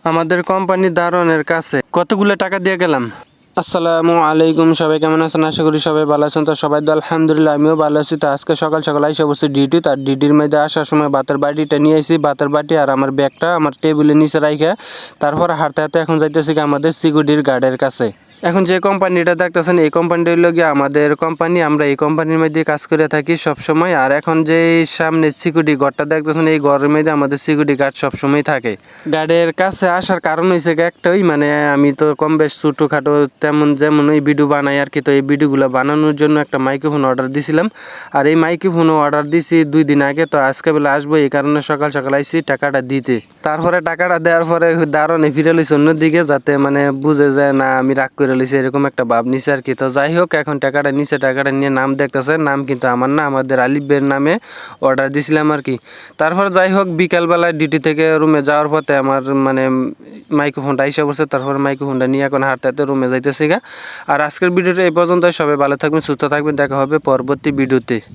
আমাদের কোম্পানি দারোয়ানের কাছে কতগুলো টাকা দিয়ে গেলাম। আসসালামু আলাইকুম, সবাই কেমন আছেন? আশা করি সবাই ভালো আছেন। তো সবাই তো আলহামদুলিল্লাহ, আমিও ভালো আছি। তো আজকে সকাল সকাল আইসা বসছি ডিউটি। তার ডিউটির মধ্যে আসার সময় ভাতের বাটিটা নিয়ে আসি, ভাতের বাটি আর আমার ব্যাগটা আমার টেবিলের নিচে রাইখা তারপর হাঁটতে হাঁটতে এখন যাইতেছি আমাদের সিকিউরিটির গার্ডের কাছে। এখন যে কোম্পানিটা দেখতেছেন এই কোম্পানিটা হইল গিয়ে আমাদের কোম্পানি, আমরা এই কোম্পানির মধ্যে কাজ করে থাকি সবসময়। আর এখন যে সামনে সিকিউরিটি গার্ডটা দেখতেছেন এই ঘরের মধ্যে আমাদের সিকিউরিটি গার্ড সবসময় থাকে। গার্ডের কাছে আসার কারণ হয়েছে একটাই, মানে আমি তো কম বেশ ছোটোখাটো তেমন যেমন এই ভিডিও বানাই আর কি। তো এই ভিডিওগুলো বানানোর জন্য একটা মাইক্রোফোন অর্ডার দিছিলাম, আর এই মাইক্রোফোনও অর্ডার দিছি 2 দিন আগে। তো আজকে বেলা আসবো, এই কারণে সকাল সকাল আইসি টাকাটা দিতে। তারপরে টাকাটা দেওয়ার পরে দারুণে ফিরে লইছে অন্যদিকে, যাতে মানে বুঝে যায় না আমি রাগ করে লইছি, এরকম একটা ভাব নিছে আর কি। তো যাই হোক, এখন টাকাটা নিচে, টাকাটা নিয়ে নাম দেখতেছে, নাম কিন্তু আমার না, আমাদের আলিফের নামে অর্ডার দিছিলাম আর কি। তারপর যাই হোক, বিকালবেলায় ডিউটি থেকে রুমে যাওয়ার পথে আমার মানে মাইক্রোফোনটা আইসা পড়ছে। তারপর মাইক্রোফোনটা নিয়ে এখন হাঁটতে হাঁটতে রুমে যাইতেছি গা। আর আজকের ভিডিওটা এই পর্যন্ত। সবাই ভালো থাকবেন, সুস্থ থাকবেন, দেখা হবে পরবর্তী ভিডিওতে।